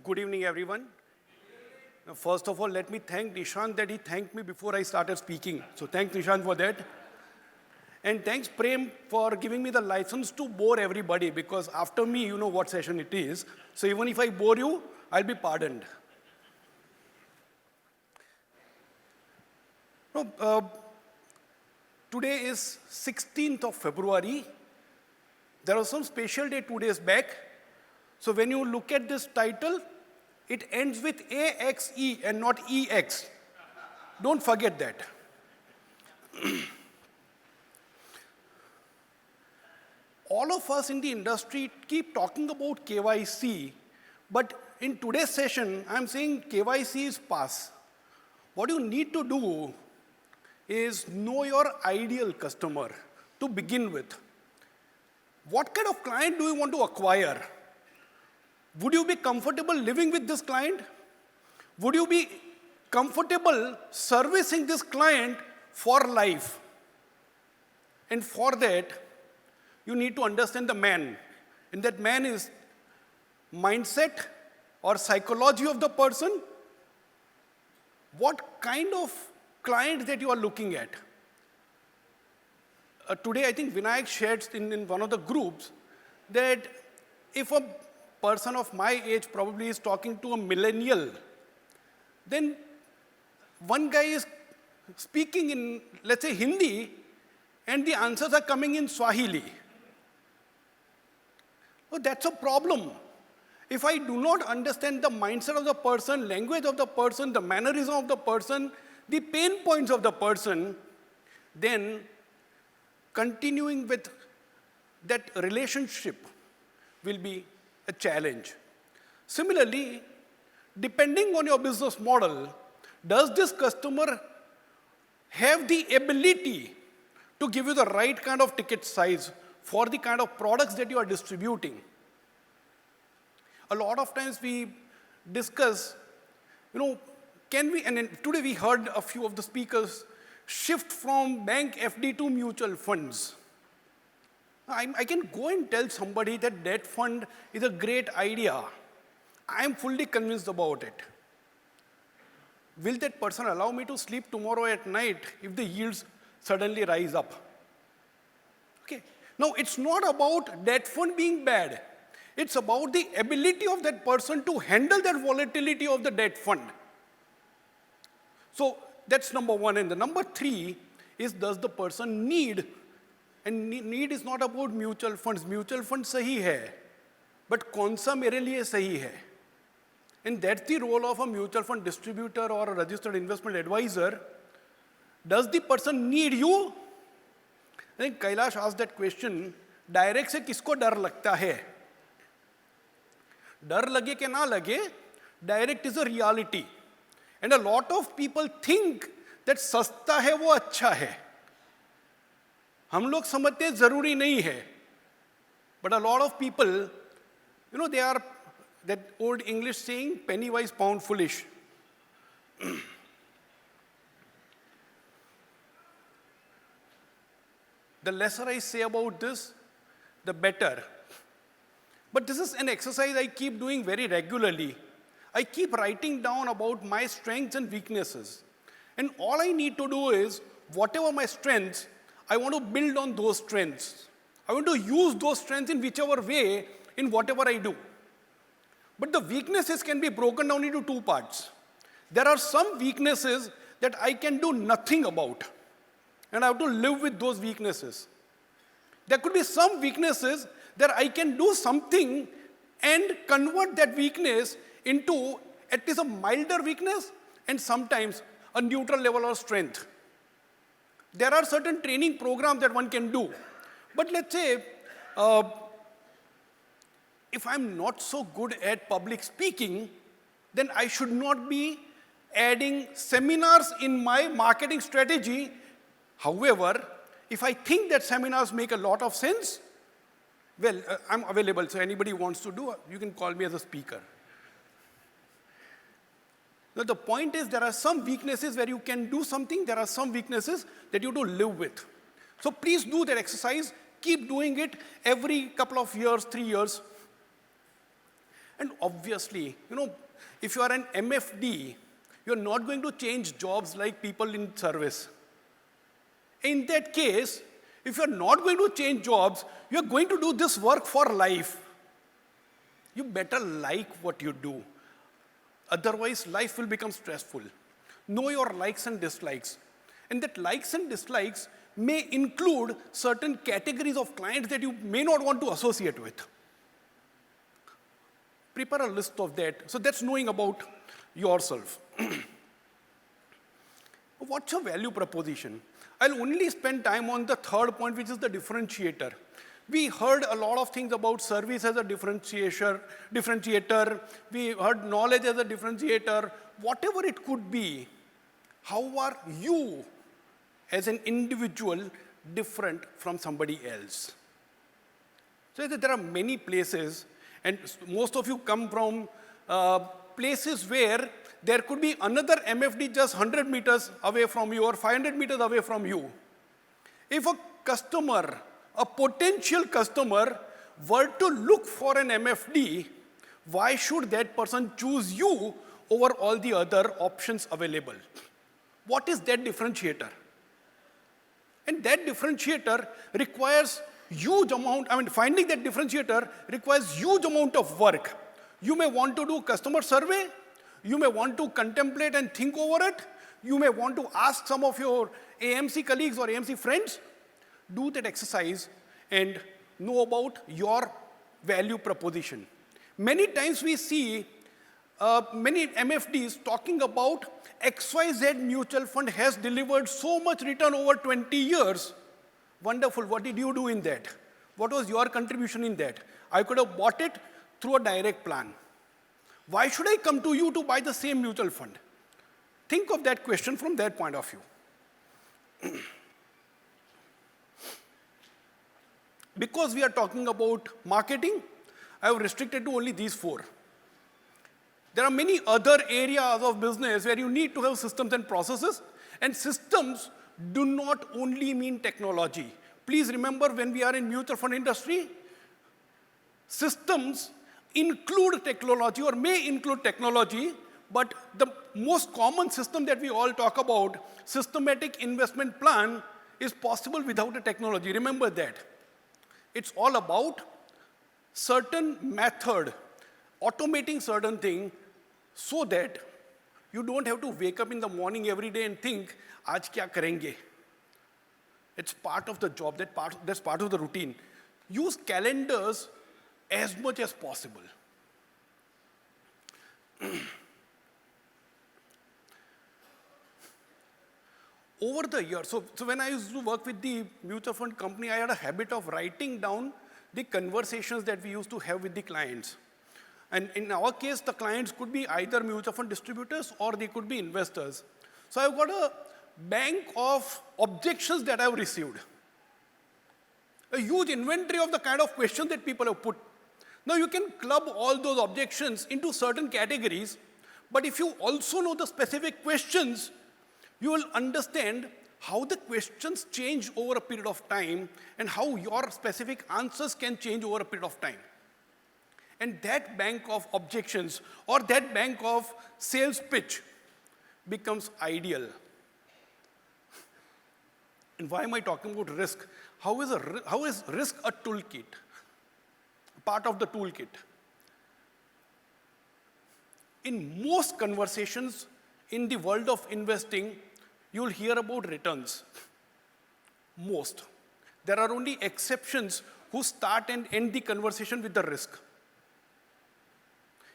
Good evening, everyone. Now, first of all, let me thank Nishant that he thanked me before I started speaking. So thanks, Nishant, for that. And thanks, Prem, for giving me the license to bore everybody, because after me, you know what session it is. So even if I bore you, I'll be pardoned. No, today is 16th of February. There was some special day 2 days back. So when you look at this title, it ends with AXE and not EX. Don't forget that. All of us in the industry keep talking about KYC, but in today's session, I'm saying KYC is pass. What you need to do is know your ideal customer to begin with. What kind of client do you want to acquire? Would you be comfortable living with this client? Would you be comfortable servicing this client for life? And for that, you need to understand the man. And that man is mindset or psychology of the person. What kind of client that you are looking at? Today, I think Vinayak shared in one of the groups that if a person of my age probably is talking to a millennial, then one guy is speaking in, let's say, Hindi, and the answers are coming in Swahili. So that's a problem. If I do not understand the mindset of the person, language of the person, the mannerism of the person, the pain points of the person, then continuing with that relationship will be a challenge. Similarly, depending on your business model, does this customer have the ability to give you the right kind of ticket size for the kind of products that you are distributing? A lot of times we discuss, can we, and today we heard a few of the speakers shift from bank FD to mutual funds. I can go and tell somebody that debt fund is a great idea. I am fully convinced about it. Will that person allow me to sleep tomorrow at night if the yields suddenly rise up? Okay. Now, it's not about debt fund being bad. It's about the ability of that person to handle that volatility of the debt fund. So that's number one. And the number three is, does the person need? And need is not about mutual funds. Mutual fund sahi hai, but kaun sa mere liye sahi hai? And that's the role of a mutual fund distributor or a registered investment advisor. Does the person need you? I think Kailash asked that question. Direct se kisko dar lagta hai? Dar lage ke na lage, direct is a reality. And a lot of people think that sasta hai wo acha hai. हम लोग समझते हैं जरूरी नहीं है. But a lot of people, they are that old English saying, Pennywise, pound foolish. The lesser I say about this, the better. But this is an exercise I keep doing very regularly. I keep writing down about my strengths and weaknesses. And all I need to do is, whatever my strengths, I want to build on those strengths. I want to use those strengths in whichever way, in whatever I do. But the weaknesses can be broken down into two parts. There are some weaknesses that I can do nothing about, and I have to live with those weaknesses. There could be some weaknesses that I can do something and convert that weakness into at least a milder weakness and sometimes a neutral level of strength. There are certain training programs that one can do. But let's say, if I'm not so good at public speaking, then I should not be adding seminars in my marketing strategy. However, if I think that seminars make a lot of sense, well, I'm available. So anybody wants to do, you can call me as a speaker. Now, the point is, there are some weaknesses where you can do something. There are some weaknesses that you have to live with. So please do that exercise. Keep doing it every couple of years, 3 years. And obviously, if you are an MFD, you're not going to change jobs like people in service. In that case, if you're not going to change jobs, you're going to do this work for life. You better like what you do. Otherwise, life will become stressful. Know your likes and dislikes. And that likes and dislikes may include certain categories of clients that you may not want to associate with. Prepare a list of that. So that's knowing about yourself. What's your value proposition? I'll only spend time on the third point, which is the differentiator. We heard a lot of things about service as a differentiator. We heard knowledge as a differentiator. Whatever it could be, how are you as an individual different from somebody else? So there are many places, and most of you come from places where there could be another MFD just 100 meters away from you or 500 meters away from you. If a customer, a potential customer, were to look for an MFD, why should that person choose you over all the other options available? What is that differentiator? And that differentiator requires huge amount, finding that differentiator requires huge amount of work. You may want to do customer survey. You may want to contemplate and think over it. You may want to ask some of your AMC colleagues or AMC friends. Do that exercise and know about your value proposition. Many times we see many MFDs talking about XYZ mutual fund has delivered so much return over 20 years. Wonderful. What did you do in that? What was your contribution in that? I could have bought it through a direct plan. Why should I come to you to buy the same mutual fund? Think of that question from that point of view. Because we are talking about marketing, I have restricted to only these 4. There are many other areas of business where you need to have systems and processes, and systems do not only mean technology. Please remember, when we are in mutual fund industry, systems include technology or may include technology, but the most common system that we all talk about, systematic investment plan, is possible without a technology. Remember that. It's all about certain method, automating certain thing so that you don't have to wake up in the morning every day and think, "Aaj kya karenge?" It's part of the job, that's part of the routine. Use calendars as much as possible. Over the years, so when I used to work with the mutual fund company, I had a habit of writing down the conversations that we used to have with the clients. And in our case, the clients could be either mutual fund distributors or they could be investors. So I've got a bank of objections that I've received. A huge inventory of the kind of questions that people have put. Now you can club all those objections into certain categories, but if you also know the specific questions, you will understand how the questions change over a period of time and how your specific answers can change over a period of time. And that bank of objections or that bank of sales pitch becomes ideal. And why am I talking about risk? How is risk a toolkit? Part of the toolkit. In most conversations in the world of investing, you'll hear about returns. Most. There are only exceptions who start and end the conversation with the risk.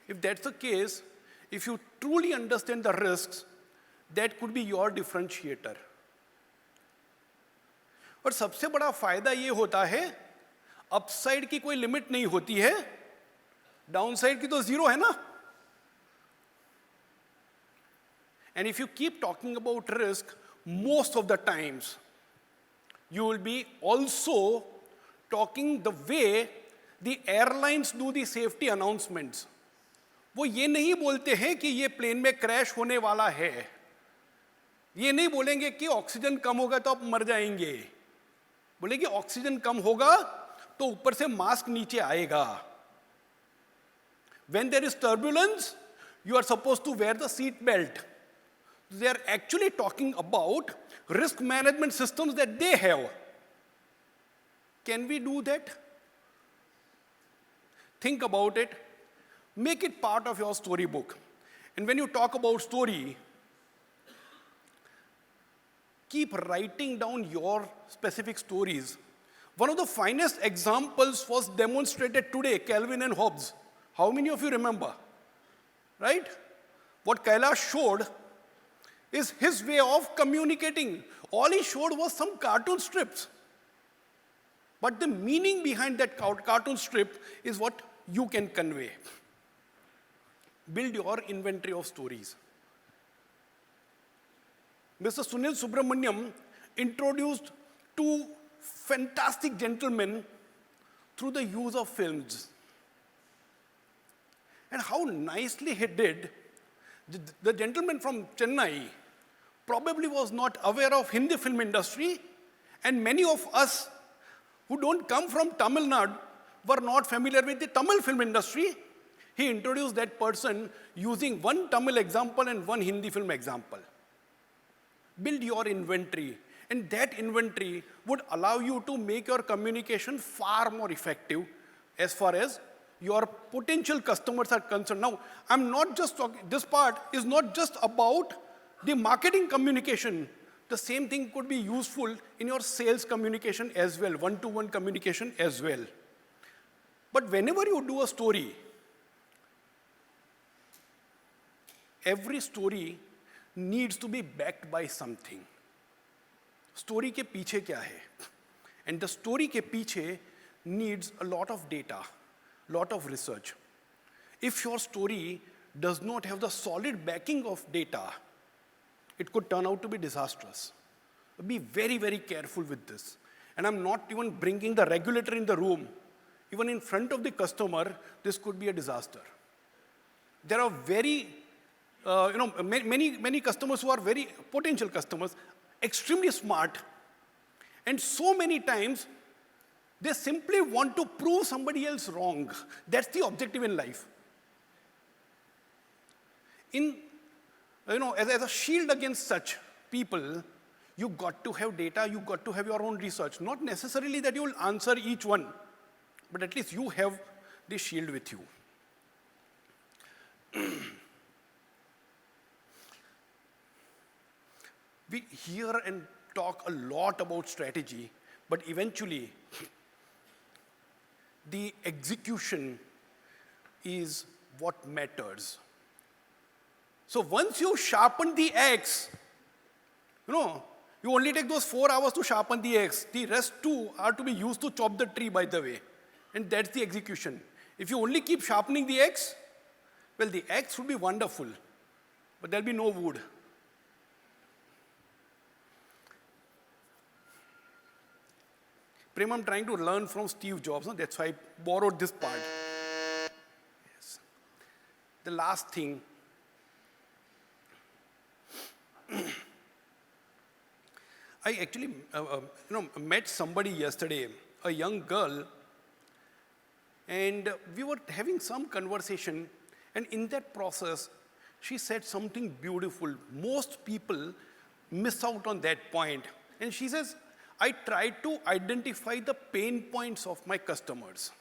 If that's the case, if you truly understand the risks, that could be your differentiator. और सबसे बड़ा फायदा ये होता है, upside की कोई limit नहीं होती है, डाउनसाइड की तो जीरो है ना. And if you keep talking about risk, most of the times, you will be also talking the way the airlines do the safety announcements. वो ये नहीं बोलते हैं कि ये प्लेन में क्रैश होने वाला है. ये नहीं बोलेंगे कि ऑक्सीजन कम होगा तो आप मर जाएंगे. बोलेंगे ऑक्सीजन कम होगा तो ऊपर से मास्क नीचे आएगा. When there is turbulence, you are supposed to wear the seat belt. They are actually talking about risk management systems that they have. Can we do that? Think about it. Make it part of your storybook. And when you talk about story, keep writing down your specific stories. One of the finest examples was demonstrated today, Calvin and Hobbes. How many of you remember? Right? What Kailash showed is his way of communicating. All he showed was some cartoon strips. But the meaning behind that cartoon strip is what you can convey. Build your inventory of stories. Mr. Sunil Subramaniam introduced two fantastic gentlemen through the use of films. And how nicely he did. The gentleman from Chennai probably was not aware of Hindi film industry, and many of us who don't come from Tamil Nadu were not familiar with the Tamil film industry. He introduced that person using one Tamil example and one Hindi film example. Build your inventory, and that inventory would allow you to make your communication far more effective as far as your potential customers are concerned. Now, I'm not just talking, this part is not just about the marketing communication. The same thing could be useful in your sales communication as well, one-to-one communication as well. But whenever you do a story, every story needs to be backed by something. Story के पीछे क्या है? And the story के पीछे needs a lot of data, lot of research. If your story does not have the solid backing of data, it could turn out to be disastrous. Be very, very careful with this. And I'm not even bringing the regulator in the room. Even in front of the customer, this could be a disaster. There are many customers who are very potential customers, extremely smart, and so many times they simply want to prove somebody else wrong. That's the objective in life. As a shield against such people, you got to have data, you got to have your own research. Not necessarily that you will answer each one, but at least you have the shield with you. We hear and talk a lot about strategy, but eventually, the execution is what matters. So once you sharpen the axe, you only take those 4 hours to sharpen the axe. The rest 2 are to be used to chop the tree, by the way. And that's the execution. If you only keep sharpening the axe, well, the axe would be wonderful, but there'll be no wood. Prem, I'm trying to learn from Steve Jobs. That's why I borrowed this part. Yes. The last thing. I actually met somebody yesterday, a young girl, and we were having some conversation, and in that process, she said something beautiful. Most people miss out on that point. And she says, I try to identify the pain points of my customers.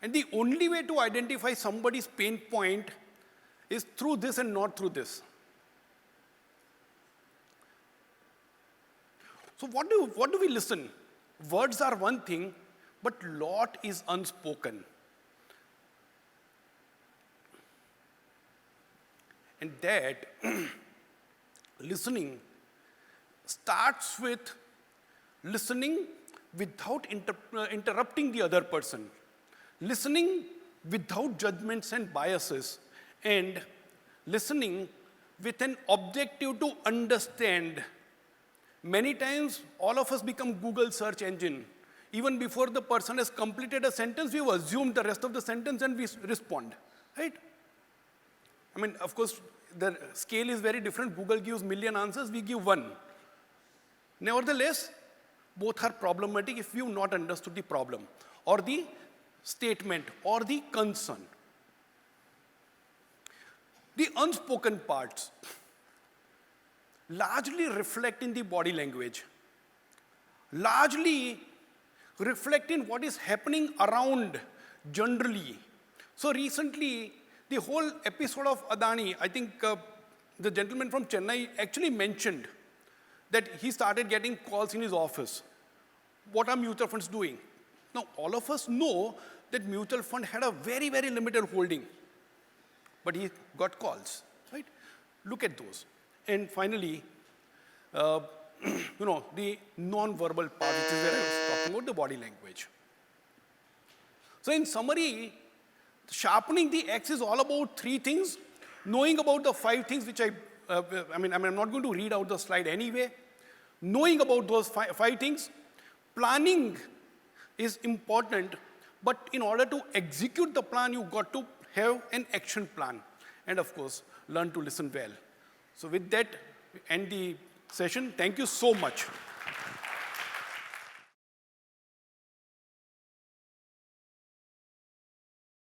And the only way to identify somebody's pain point is through this and not through this. So what do we listen? Words are one thing, but lot is unspoken. And that listening starts with listening without interrupting the other person, listening without judgments and biases, and listening with an objective to understand. Many times, all of us become Google search engine. Even before the person has completed a sentence, we've assumed the rest of the sentence and we respond, right? I mean, of course, the scale is very different. Google gives million answers, we give one. Nevertheless, both are problematic if you've not understood the problem or the statement or the concern. The unspoken parts largely reflect in the body language, largely reflect in what is happening around generally. So recently, the whole episode of Adani, I think the gentleman from Chennai actually mentioned that he started getting calls in his office. What are mutual funds doing? Now, all of us know that mutual fund had a very, very limited holding, but he got calls, right? Look at those. And finally, the non-verbal part, which is where I was talking about the body language. So in summary, sharpening the X is all about 3 things. Knowing about the 5 things, which I'm not going to read out the slide anyway. Knowing about those 5 things. Planning is important, but in order to execute the plan, you've got to have an action plan. And of course, learn to listen well. So with that, we end the session. Thank you so much.